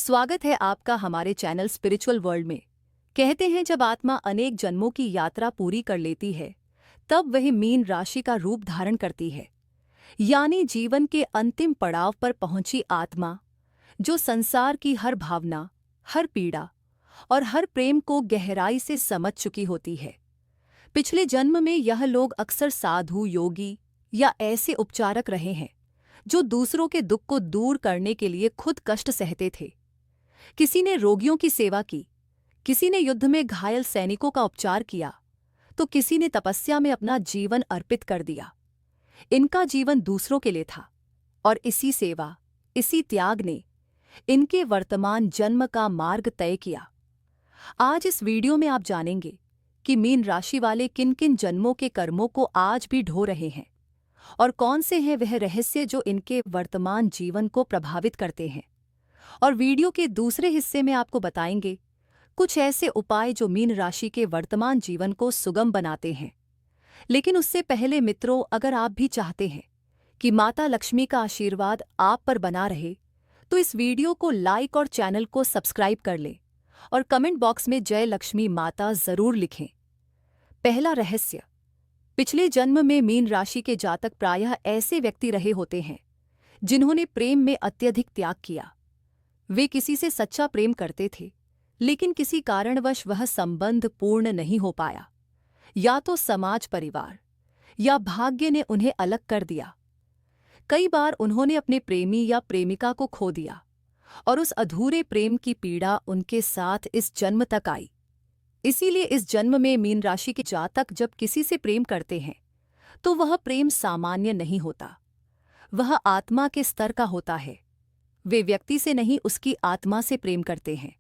स्वागत है आपका हमारे चैनल स्पिरिचुअल वर्ल्ड में। कहते हैं जब आत्मा अनेक जन्मों की यात्रा पूरी कर लेती है तब वह मीन राशि का रूप धारण करती है, यानी जीवन के अंतिम पड़ाव पर पहुंची आत्मा जो संसार की हर भावना, हर पीड़ा और हर प्रेम को गहराई से समझ चुकी होती है। पिछले जन्म में यह लोग अक्सर साधु, योगी या ऐसे उपचारक रहे हैं जो दूसरों के दुख को दूर करने के लिए खुद कष्ट सहते थे। किसी ने रोगियों की सेवा की, किसी ने युद्ध में घायल सैनिकों का उपचार किया, तो किसी ने तपस्या में अपना जीवन अर्पित कर दिया। इनका जीवन दूसरों के लिए था और इसी सेवा, इसी त्याग ने इनके वर्तमान जन्म का मार्ग तय किया। आज इस वीडियो में आप जानेंगे कि मीन राशि वाले किन किन जन्मों के कर्मों को आज भी ढो रहे हैं और कौन से हैं वह रहस्य जो इनके वर्तमान जीवन को प्रभावित करते हैं। और वीडियो के दूसरे हिस्से में आपको बताएंगे कुछ ऐसे उपाय जो मीन राशि के वर्तमान जीवन को सुगम बनाते हैं। लेकिन उससे पहले मित्रों, अगर आप भी चाहते हैं कि माता लक्ष्मी का आशीर्वाद आप पर बना रहे तो इस वीडियो को लाइक और चैनल को सब्सक्राइब कर लें और कमेंट बॉक्स में जय लक्ष्मी माता जरूर लिखें। पहला रहस्य, पिछले जन्म में मीन राशि के जातक प्रायः ऐसे व्यक्ति रहे होते हैं जिन्होंने प्रेम में अत्यधिक त्याग किया। वे किसी से सच्चा प्रेम करते थे, लेकिन किसी कारणवश वह संबंध पूर्ण नहीं हो पाया। या तो समाज, परिवार या भाग्य ने उन्हें अलग कर दिया। कई बार उन्होंने अपने प्रेमी या प्रेमिका को खो दिया और उस अधूरे प्रेम की पीड़ा उनके साथ इस जन्म तक आई। इसीलिए इस जन्म में मीन राशि के जातक जब किसी से प्रेम करते हैं तो वह प्रेम सामान्य नहीं होता, वह आत्मा के स्तर का होता है। वे व्यक्ति से नहीं, उसकी आत्मा से प्रेम करते हैं।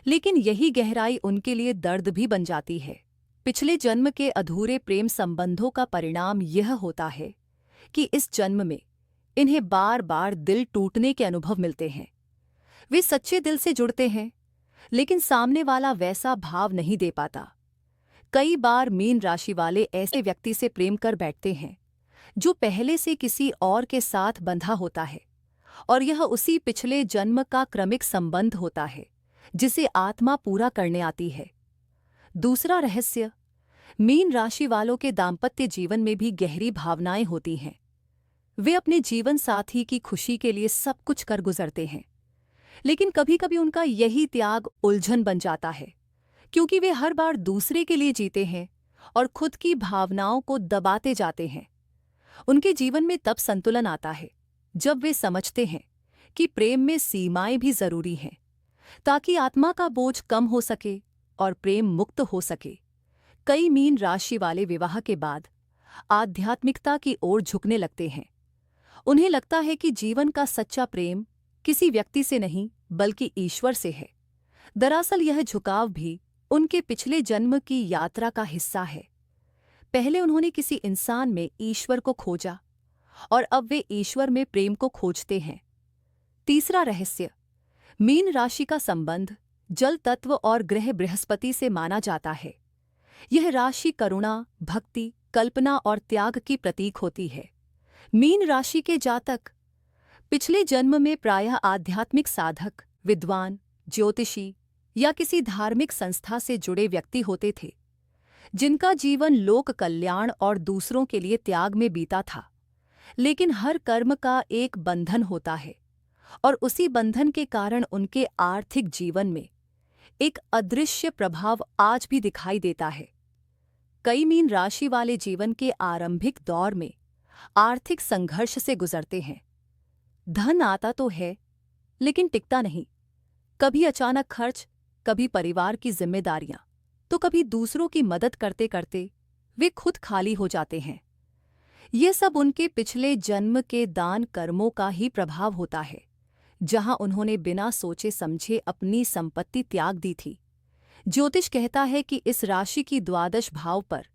लेकिन यही गहराई उनके लिए दर्द भी बन जाती है। पिछले जन्म के अधूरे प्रेम संबंधों का परिणाम यह होता है कि इस जन्म में इन्हें बार बार दिल टूटने के अनुभव मिलते हैं। वे सच्चे दिल से जुड़ते हैं, लेकिन सामने वाला वैसा भाव नहीं दे पाता। कई बार मीन राशि वाले ऐसे व्यक्ति से प्रेम कर बैठते हैं जो पहले से किसी और के साथ बंधा होता है, और यह उसी पिछले जन्म का क्रमिक संबंध होता है जिसे आत्मा पूरा करने आती है। दूसरा रहस्य, मीन राशि वालों के दाम्पत्य जीवन में भी गहरी भावनाएं होती हैं। वे अपने जीवन साथी की खुशी के लिए सब कुछ कर गुजरते हैं, लेकिन कभी-कभी उनका यही त्याग उलझन बन जाता है, क्योंकि वे हर बार दूसरे के लिए जीते हैं और खुद की भावनाओं को दबाते जाते हैं। उनके जीवन में तब संतुलन आता है जब वे समझते हैं कि प्रेम में सीमाएं भी जरूरी हैं, ताकि आत्मा का बोझ कम हो सके और प्रेम मुक्त हो सके। कई मीन राशि वाले विवाह के बाद आध्यात्मिकता की ओर झुकने लगते हैं। उन्हें लगता है कि जीवन का सच्चा प्रेम किसी व्यक्ति से नहीं बल्कि ईश्वर से है। दरअसल यह झुकाव भी उनके पिछले जन्म की यात्रा का हिस्सा है। पहले उन्होंने किसी इंसान में ईश्वर को खोजा और अब वे ईश्वर में प्रेम को खोजते हैं। तीसरा रहस्य, मीन राशि का संबंध जल तत्व और ग्रह बृहस्पति से माना जाता है। यह राशि करुणा, भक्ति, कल्पना और त्याग की प्रतीक होती है। मीन राशि के जातक पिछले जन्म में प्रायः आध्यात्मिक साधक, विद्वान, ज्योतिषी या किसी धार्मिक संस्था से जुड़े व्यक्ति होते थे, जिनका जीवन लोक कल्याण और दूसरों के लिए त्याग में बीता था। लेकिन हर कर्म का एक बंधन होता है और उसी बंधन के कारण उनके आर्थिक जीवन में एक अदृश्य प्रभाव आज भी दिखाई देता है। कई मीन राशि वाले जीवन के आरंभिक दौर में आर्थिक संघर्ष से गुजरते हैं। धन आता तो है, लेकिन टिकता नहीं। कभी अचानक खर्च, कभी परिवार की जिम्मेदारियां, तो कभी दूसरों की मदद करते करते वे खुद खाली हो जाते हैं। ये सब उनके पिछले जन्म के दान कर्मों का ही प्रभाव होता है, जहां उन्होंने बिना सोचे समझे अपनी संपत्ति त्याग दी थी। ज्योतिष कहता है कि इस राशि की द्वादश भाव पर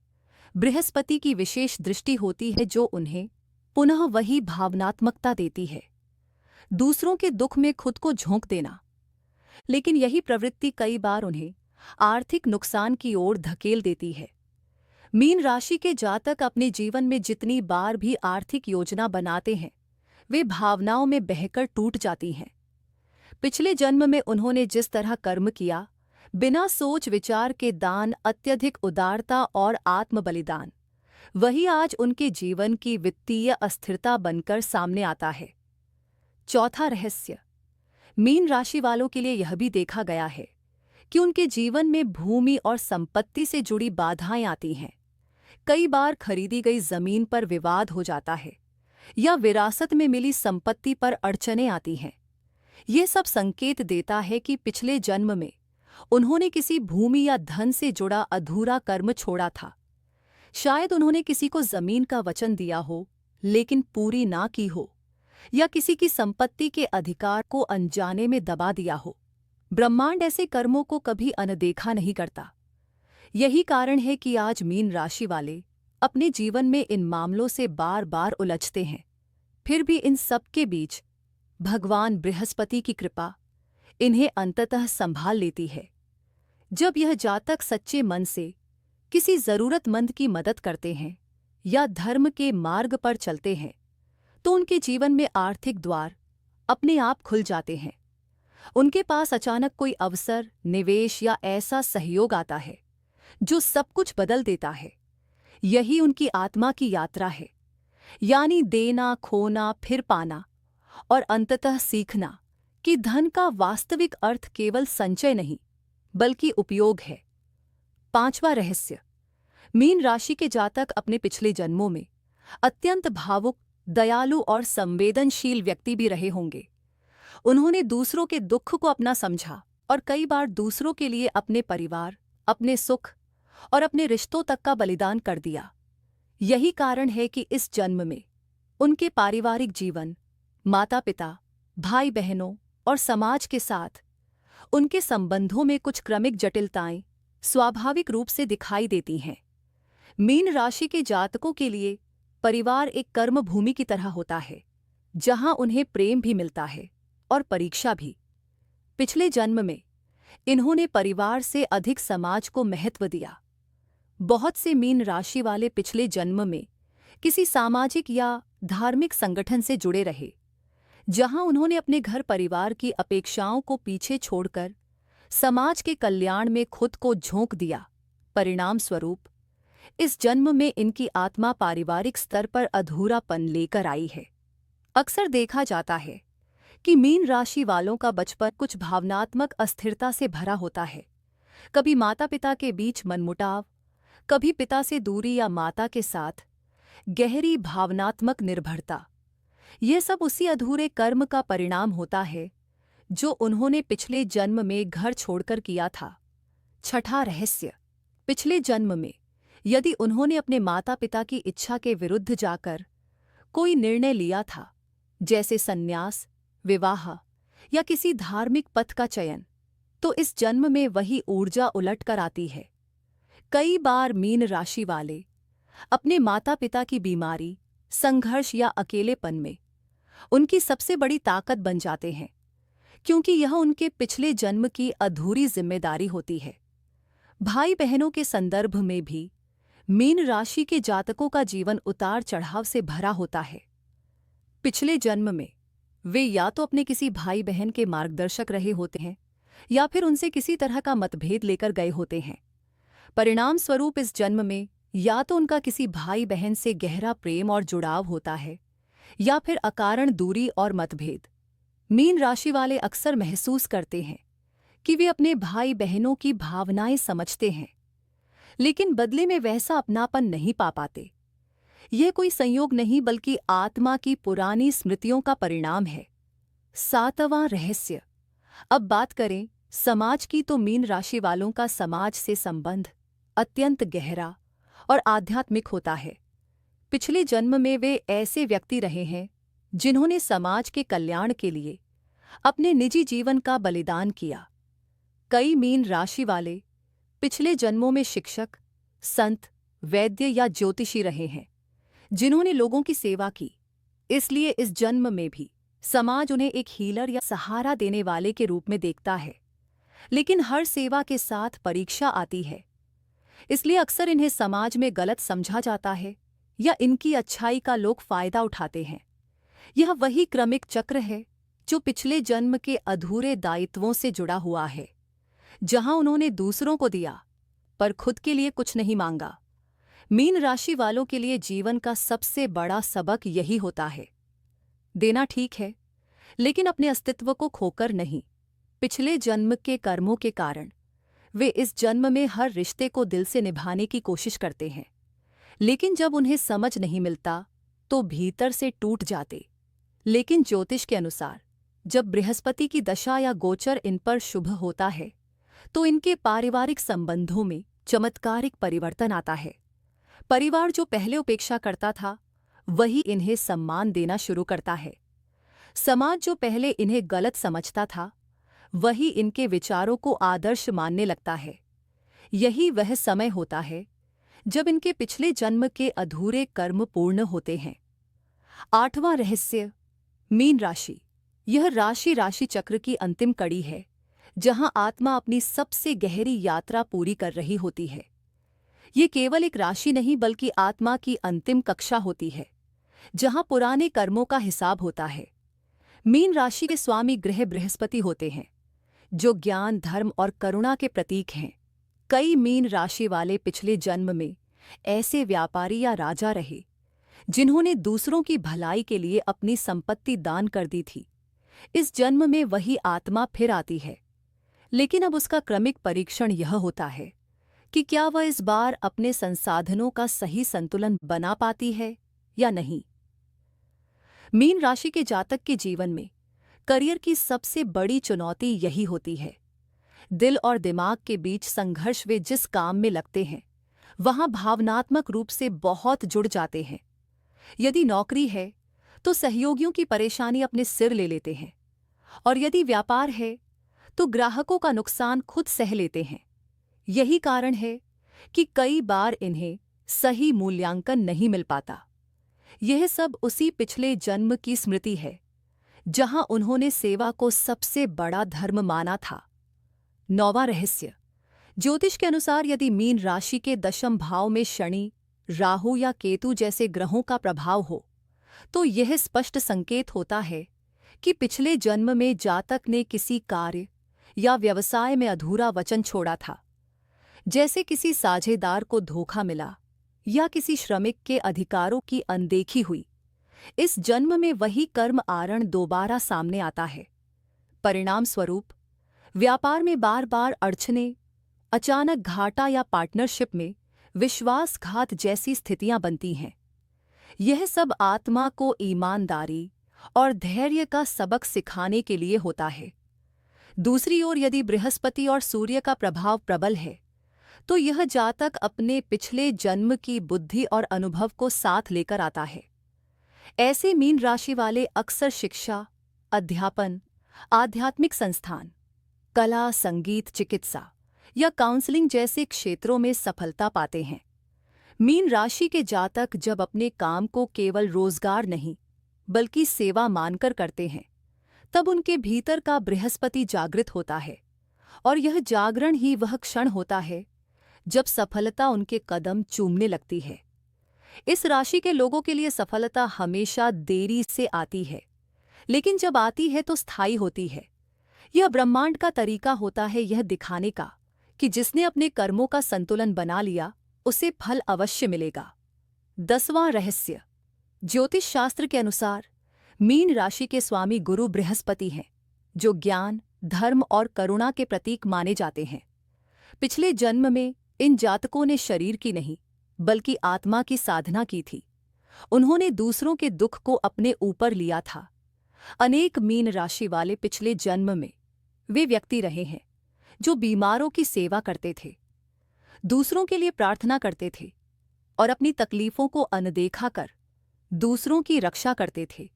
बृहस्पति की विशेष दृष्टि होती है, जो उन्हें पुनः वही भावनात्मकता देती है, दूसरों के दुख में खुद को झोंक देना। लेकिन यही प्रवृत्ति कई बार उन्हें आर्थिक नुकसान की ओर धकेल देती है। मीन राशि के जातक अपने जीवन में जितनी बार भी आर्थिक योजना बनाते हैं, वे भावनाओं में बहकर टूट जाती हैं। पिछले जन्म में उन्होंने जिस तरह कर्म किया, बिना सोच विचार के दान, अत्यधिक उदारता और आत्म बलिदान, वही आज उनके जीवन की वित्तीय अस्थिरता बनकर सामने आता है। चौथा रहस्य। मीन राशि वालों के लिए यह भी देखा गया है कि उनके जीवन में भूमि और संपत्ति से जुड़ी बाधाएं आती हैं। कई बार खरीदी गई जमीन पर विवाद हो जाता है या विरासत में मिली संपत्ति पर अड़चनें आती हैं। ये सब संकेत देता है कि पिछले जन्म में उन्होंने किसी भूमि या धन से जुड़ा अधूरा कर्म छोड़ा था। शायद उन्होंने किसी को जमीन का वचन दिया हो लेकिन पूरी ना की हो, या किसी की संपत्ति के अधिकार को अनजाने में दबा दिया हो। ब्रह्मांड ऐसे कर्मों को कभी अनदेखा नहीं करता। यही कारण है कि आज मीन राशि वाले अपने जीवन में इन मामलों से बार बार उलझते हैं। फिर भी इन सब के बीच भगवान बृहस्पति की कृपा इन्हें अंततः संभाल लेती है। जब यह जातक सच्चे मन से किसी जरूरतमंद की मदद करते हैं या धर्म के मार्ग पर चलते हैं, तो उनके जीवन में आर्थिक द्वार अपने आप खुल जाते हैं। उनके पास अचानक कोई अवसर, निवेश या ऐसा सहयोग आता है जो सब कुछ बदल देता है। यही उनकी आत्मा की यात्रा है, यानी देना, खोना, फिर पाना और अंततः सीखना कि धन का वास्तविक अर्थ केवल संचय नहीं बल्कि उपयोग है। पांचवा रहस्य। मीन राशि के जातक अपने पिछले जन्मों में अत्यंत भावुक, दयालु और संवेदनशील व्यक्ति भी रहे होंगे। उन्होंने दूसरों के दुख को अपना समझा और कई बार दूसरों के लिए अपने परिवार, अपने सुख और अपने रिश्तों तक का बलिदान कर दिया। यही कारण है कि इस जन्म में उनके पारिवारिक जीवन, माता पिता, भाई बहनों और समाज के साथ उनके संबंधों में कुछ क्रमिक जटिलताएं स्वाभाविक रूप से दिखाई देती हैं। मीन राशि के जातकों के लिए परिवार एक कर्म भूमि की तरह होता है, जहां उन्हें प्रेम भी मिलता है और परीक्षा भी। पिछले जन्म में इन्होंने परिवार से अधिक समाज को महत्व दिया। बहुत से मीन राशि वाले पिछले जन्म में किसी सामाजिक या धार्मिक संगठन से जुड़े रहे, जहां उन्होंने अपने घर परिवार की अपेक्षाओं को पीछे छोड़कर समाज के कल्याण में खुद को झोंक दिया। परिणाम स्वरूप इस जन्म में इनकी आत्मा पारिवारिक स्तर पर अधूरापन लेकर आई है। अक्सर देखा जाता है कि मीन राशि वालों का बचपन कुछ भावनात्मक अस्थिरता से भरा होता है। कभी माता पिता के बीच मनमुटाव, कभी पिता से दूरी या माता के साथ गहरी भावनात्मक निर्भरता। यह सब उसी अधूरे कर्म का परिणाम होता है जो उन्होंने पिछले जन्म में घर छोड़कर किया था। छठा रहस्य। पिछले जन्म में यदि उन्होंने अपने माता पिता की इच्छा के विरुद्ध जाकर कोई निर्णय लिया था, जैसे संन्यास, विवाह या किसी धार्मिक पथ का चयन, तो इस जन्म में वही ऊर्जा उलट कर आती है। कई बार मीन राशि वाले अपने माता पिता की बीमारी, संघर्ष या अकेलेपन में उनकी सबसे बड़ी ताकत बन जाते हैं, क्योंकि यह उनके पिछले जन्म की अधूरी जिम्मेदारी होती है। भाई बहनों के संदर्भ में भी मीन राशि के जातकों का जीवन उतार चढ़ाव से भरा होता है। पिछले जन्म में वे या तो अपने किसी भाई बहन के मार्गदर्शक रहे होते हैं या फिर उनसे किसी तरह का मतभेद लेकर गए होते हैं। परिणाम स्वरूप इस जन्म में या तो उनका किसी भाई बहन से गहरा प्रेम और जुड़ाव होता है या फिर अकारण दूरी और मतभेद। मीन राशि वाले अक्सर महसूस करते हैं कि वे अपने भाई बहनों की भावनाएं समझते हैं, लेकिन बदले में वैसा अपनापन नहीं पा पाते। यह कोई संयोग नहीं बल्कि आत्मा की पुरानी स्मृतियों का परिणाम है। सातवां रहस्य। अब बात करें समाज की, तो मीन राशि वालों का समाज से संबंध अत्यंत गहरा और आध्यात्मिक होता है। पिछले जन्म में वे ऐसे व्यक्ति रहे हैं जिन्होंने समाज के कल्याण के लिए अपने निजी जीवन का बलिदान किया। कई मीन राशि वाले पिछले जन्मों में शिक्षक, संत, वैद्य या ज्योतिषी रहे हैं, जिन्होंने लोगों की सेवा की। इसलिए इस जन्म में भी समाज उन्हें एक हीलर या सहारा देने वाले के रूप में देखता है। लेकिन हर सेवा के साथ परीक्षा आती है, इसलिए अक्सर इन्हें समाज में गलत समझा जाता है या इनकी अच्छाई का लोग फायदा उठाते हैं। यह वही क्रमिक चक्र है जो पिछले जन्म के अधूरे दायित्वों से जुड़ा हुआ है, जहां उन्होंने दूसरों को दिया पर खुद के लिए कुछ नहीं मांगा। मीन राशि वालों के लिए जीवन का सबसे बड़ा सबक यही होता है, देना ठीक है, लेकिन अपने अस्तित्व को खोकर नहीं। पिछले जन्म के कर्मों के कारण वे इस जन्म में हर रिश्ते को दिल से निभाने की कोशिश करते हैं, लेकिन जब उन्हें समझ नहीं मिलता तो भीतर से टूट जाते। लेकिन ज्योतिष के अनुसार जब बृहस्पति की दशा या गोचर इन पर शुभ होता है तो इनके पारिवारिक संबंधों में चमत्कारिक परिवर्तन आता है। परिवार जो पहले उपेक्षा करता था वही इन्हें सम्मान देना शुरू करता है। समाज जो पहले इन्हें गलत समझता था वही इनके विचारों को आदर्श मानने लगता है। यही वह समय होता है जब इनके पिछले जन्म के अधूरे कर्म पूर्ण होते हैं। 8वां रहस्य, मीन राशि। यह राशि चक्र की अंतिम कड़ी है, जहां आत्मा अपनी सबसे गहरी यात्रा पूरी कर रही होती है। ये केवल एक राशि नहीं बल्कि आत्मा की अंतिम कक्षा होती है, जहां पुराने कर्मों का हिसाब होता है। मीन राशि के स्वामी ग्रह बृहस्पति होते हैं, जो ज्ञान, धर्म और करुणा के प्रतीक हैं। कई मीन राशि वाले पिछले जन्म में ऐसे व्यापारी या राजा रहे जिन्होंने दूसरों की भलाई के लिए अपनी संपत्ति दान कर दी थी। इस जन्म में वही आत्मा फिर आती है, लेकिन अब उसका क्रमिक परीक्षण यह होता है कि क्या वह इस बार अपने संसाधनों का सही संतुलन बना पाती है या नहीं। मीन राशि के जातक के जीवन में करियर की सबसे बड़ी चुनौती यही होती है। दिल और दिमाग के बीच संघर्ष। वे जिस काम में लगते हैं वहां भावनात्मक रूप से बहुत जुड़ जाते हैं। यदि नौकरी है तो सहयोगियों की परेशानी अपने सिर ले लेते हैं, और यदि व्यापार है तो ग्राहकों का नुकसान खुद सह लेते हैं। यही कारण है कि कई बार इन्हें सही मूल्यांकन नहीं मिल पाता। यह सब उसी पिछले जन्म की स्मृति है, जहां उन्होंने सेवा को सबसे बड़ा धर्म माना था। 9वां रहस्य, ज्योतिष के अनुसार यदि मीन राशि के दशम भाव में शनि, राहु या केतु जैसे ग्रहों का प्रभाव हो तो यह स्पष्ट संकेत होता है कि पिछले जन्म में जातक ने किसी कार्य या व्यवसाय में अधूरा वचन छोड़ा था। जैसे किसी साझेदार को धोखा मिला या किसी श्रमिक के अधिकारों की अनदेखी हुई। इस जन्म में वही कर्म आरण दोबारा सामने आता है। परिणाम स्वरूप व्यापार में बार बार अड़चने, अचानक घाटा या पार्टनरशिप में विश्वासघात जैसी स्थितियां बनती हैं। यह सब आत्मा को ईमानदारी और धैर्य का सबक सिखाने के लिए होता है। दूसरी ओर यदि बृहस्पति और सूर्य का प्रभाव प्रबल है तो यह जातक अपने पिछले जन्म की बुद्धि और अनुभव को साथ लेकर आता है। ऐसे मीन राशि वाले अक्सर शिक्षा, अध्यापन, आध्यात्मिक संस्थान, कला, संगीत, चिकित्सा या काउंसलिंग जैसे क्षेत्रों में सफलता पाते हैं। मीन राशि के जातक जब अपने काम को केवल रोजगार नहीं बल्कि सेवा मानकर करते हैं, तब उनके भीतर का बृहस्पति जागृत होता है, और यह जागरण ही वह क्षण होता है जब सफलता उनके कदम चूमने लगती है। इस राशि के लोगों के लिए सफलता हमेशा देरी से आती है, लेकिन जब आती है तो स्थायी होती है। यह ब्रह्मांड का तरीका होता है यह दिखाने का कि जिसने अपने कर्मों का संतुलन बना लिया उसे फल अवश्य मिलेगा। 10वां रहस्य, ज्योतिष शास्त्र के अनुसार मीन राशि के स्वामी गुरु बृहस्पति हैं, जो ज्ञान, धर्म और करुणा के प्रतीक माने जाते हैं। पिछले जन्म में इन जातकों ने शरीर की नहीं बल्कि आत्मा की साधना की थी। उन्होंने दूसरों के दुख को अपने ऊपर लिया था। अनेक मीन राशि वाले पिछले जन्म में वे व्यक्ति रहे हैं जो बीमारों की सेवा करते थे, दूसरों के लिए प्रार्थना करते थे और अपनी तकलीफों को अनदेखा कर दूसरों की रक्षा करते थे।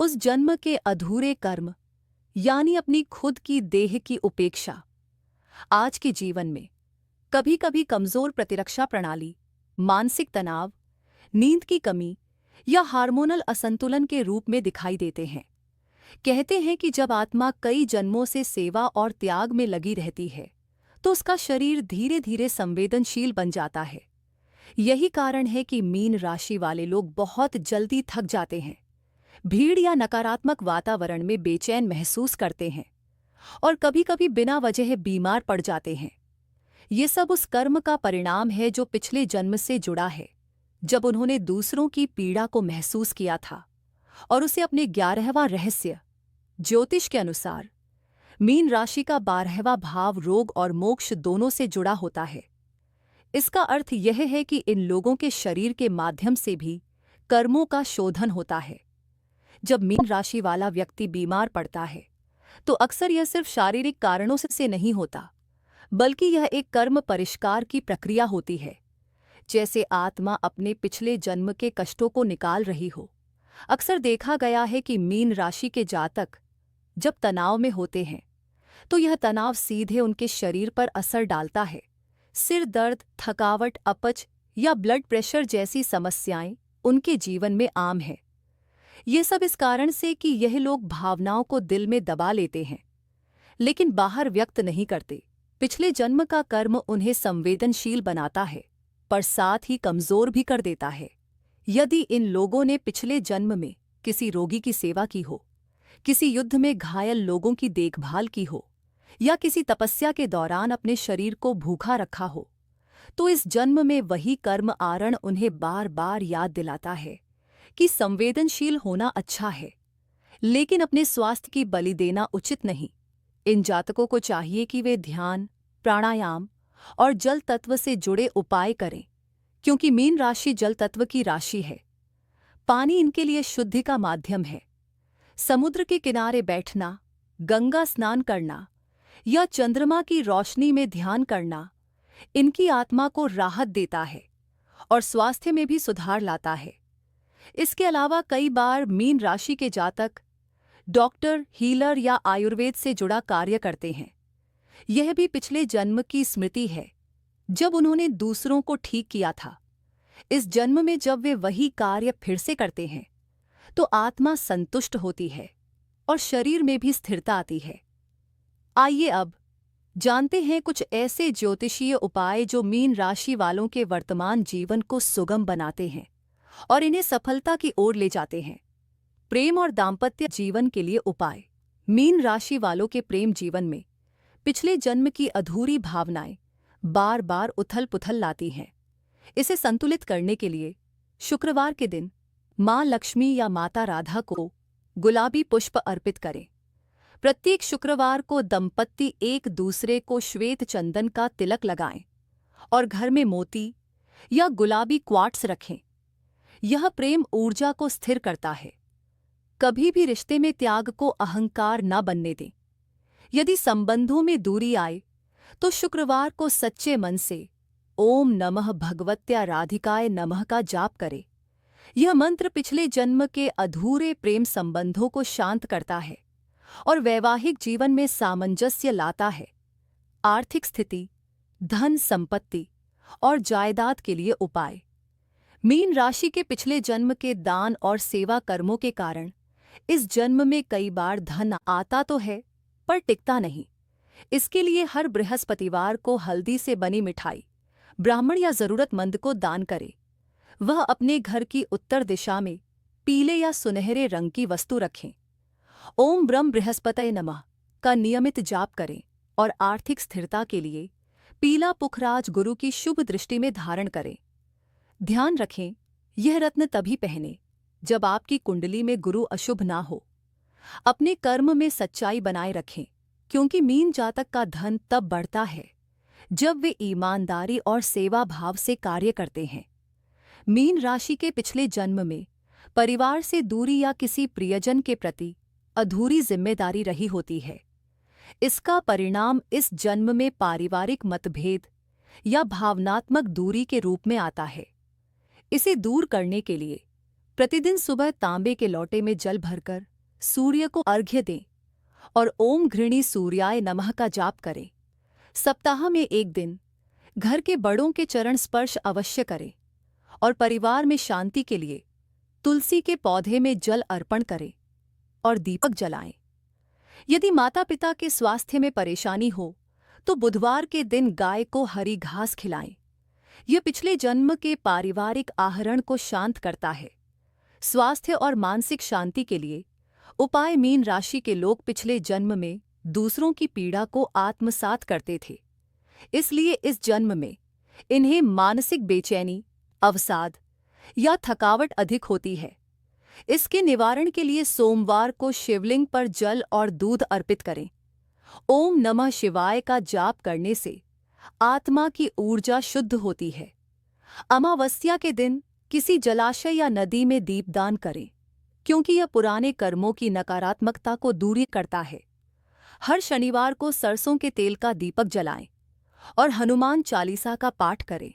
उस जन्म के अधूरे कर्म यानी अपनी खुद की देह की उपेक्षा आज के जीवन में कभी कभी कमजोर प्रतिरक्षा प्रणाली, मानसिक तनाव, नींद की कमी या हार्मोनल असंतुलन के रूप में दिखाई देते हैं। कहते हैं कि जब आत्मा कई जन्मों से सेवा और त्याग में लगी रहती है तो उसका शरीर धीरे धीरे संवेदनशील बन जाता है। यही कारण है कि मीन राशि वाले लोग बहुत जल्दी थक जाते हैं, भीड़ या नकारात्मक वातावरण में बेचैन महसूस करते हैं और कभी-कभी बिना वजह बीमार पड़ जाते हैं। ये सब उस कर्म का परिणाम है जो पिछले जन्म से जुड़ा है, जब उन्होंने दूसरों की पीड़ा को महसूस किया था और उसे अपने 11वां रहस्य। ज्योतिष के अनुसार मीन राशि का 12वां भाव रोग और मोक्ष दोनों से जुड़ा होता है। इसका अर्थ यह है कि इन लोगों के शरीर के माध्यम से भी कर्मों का शोधन होता है। जब मीन राशि वाला व्यक्ति बीमार पड़ता है तो अक्सर यह सिर्फ शारीरिक कारणों से नहीं होता, बल्कि यह एक कर्म परिष्कार की प्रक्रिया होती है, जैसे आत्मा अपने पिछले जन्म के कष्टों को निकाल रही हो। अक्सर देखा गया है कि मीन राशि के जातक जब तनाव में होते हैं तो यह तनाव सीधे उनके शरीर पर असर डालता है। सिर दर्द, थकावट, अपच या ब्लड प्रेशर जैसी समस्याएं उनके जीवन में आम है। ये सब इस कारण से कि यह लोग भावनाओं को दिल में दबा लेते हैं, लेकिन बाहर व्यक्त नहीं करते। पिछले जन्म का कर्म उन्हें संवेदनशील बनाता है, पर साथ ही कमजोर भी कर देता है। यदि इन लोगों ने पिछले जन्म में किसी रोगी की सेवा की हो, किसी युद्ध में घायल लोगों की देखभाल की हो या किसी तपस्या के दौरान अपने शरीर को भूखा रखा हो, तो इस जन्म में वही कर्म आरण उन्हें बार बार याद दिलाता है कि संवेदनशील होना अच्छा है, लेकिन अपने स्वास्थ्य की बलि देना उचित नहीं। इन जातकों को चाहिए कि वे ध्यान, प्राणायाम और जल तत्व से जुड़े उपाय करें, क्योंकि मीन राशि जल तत्व की राशि है। पानी इनके लिए शुद्धि का माध्यम है। समुद्र के किनारे बैठना, गंगा स्नान करना या चंद्रमा की रोशनी में ध्यान करना इनकी आत्मा को राहत देता है और स्वास्थ्य में भी सुधार लाता है। इसके अलावा कई बार मीन राशि के जातक डॉक्टर, हीलर या आयुर्वेद से जुड़ा कार्य करते हैं। यह भी पिछले जन्म की स्मृति है, जब उन्होंने दूसरों को ठीक किया था। इस जन्म में जब वे वही कार्य फिर से करते हैं तो आत्मा संतुष्ट होती है और शरीर में भी स्थिरता आती है। आइए अब जानते हैं कुछ ऐसे ज्योतिषीय उपाय जो मीन राशि वालों के वर्तमान जीवन को सुगम बनाते हैं और इन्हें सफलता की ओर ले जाते हैं। प्रेम और दाम्पत्य जीवन के लिए उपाय। मीन राशि वालों के प्रेम जीवन में पिछले जन्म की अधूरी भावनाएं बार बार उथल पुथल लाती हैं। इसे संतुलित करने के लिए शुक्रवार के दिन मां लक्ष्मी या माता राधा को गुलाबी पुष्प अर्पित करें। प्रत्येक शुक्रवार को दंपत्ति एक दूसरे को श्वेत चंदन का तिलक लगाएं और घर में मोती या गुलाबी क्वार्ट्स रखें। यह प्रेम ऊर्जा को स्थिर करता है। कभी भी रिश्ते में त्याग को अहंकार न बनने दें। यदि संबंधों में दूरी आए तो शुक्रवार को सच्चे मन से ओम नमः भगवत्या राधिकाय नमः का जाप करें। यह मंत्र पिछले जन्म के अधूरे प्रेम संबंधों को शांत करता है और वैवाहिक जीवन में सामंजस्य लाता है। आर्थिक स्थिति, धन संपत्ति और जायदाद के लिए उपाय। मीन राशि के पिछले जन्म के दान और सेवा कर्मों के कारण इस जन्म में कई बार धन आता तो है, पर टिकता नहीं। इसके लिए हर बृहस्पतिवार को हल्दी से बनी मिठाई ब्राह्मण या जरूरतमंद को दान करे। वह अपने घर की उत्तर दिशा में पीले या सुनहरे रंग की वस्तु रखें। ओम ब्रह्म बृहस्पतये नमः का नियमित जाप करें और आर्थिक स्थिरता के लिए पीला पुखराज गुरु की शुभ दृष्टि में धारण करें। ध्यान रखें, यह रत्न तभी पहने जब आपकी कुंडली में गुरु अशुभ ना हो। अपने कर्म में सच्चाई बनाए रखें, क्योंकि मीन जातक का धन तब बढ़ता है जब वे ईमानदारी और सेवा भाव से कार्य करते हैं। मीन राशि के पिछले जन्म में परिवार से दूरी या किसी प्रियजन के प्रति अधूरी जिम्मेदारी रही होती है। इसका परिणाम इस जन्म में पारिवारिक मतभेद या भावनात्मक दूरी के रूप में आता है। इसे दूर करने के लिए प्रतिदिन सुबह तांबे के लोटे में जल भरकर सूर्य को अर्घ्य दें और ओम घृणी सूर्याय नमः का जाप करें। सप्ताह में एक दिन घर के बड़ों के चरण स्पर्श अवश्य करें और परिवार में शांति के लिए तुलसी के पौधे में जल अर्पण करें और दीपक जलाएं। यदि माता पिता के स्वास्थ्य में परेशानी हो तो बुधवार के दिन गाय को हरी घास खिलाएं। यह पिछले जन्म के पारिवारिक आहरण को शांत करता है। स्वास्थ्य और मानसिक शांति के लिए उपाय। मीन राशि के लोग पिछले जन्म में दूसरों की पीड़ा को आत्मसात करते थे, इसलिए इस जन्म में इन्हें मानसिक बेचैनी, अवसाद या थकावट अधिक होती है। इसके निवारण के लिए सोमवार को शिवलिंग पर जल और दूध अर्पित करें। ओम नमः शिवाय का जाप करने से आत्मा की ऊर्जा शुद्ध होती है। अमावस्या के दिन किसी जलाशय या नदी में दीपदान करें, क्योंकि यह पुराने कर्मों की नकारात्मकता को दूर करता है। हर शनिवार को सरसों के तेल का दीपक जलाएं और हनुमान चालीसा का पाठ करें।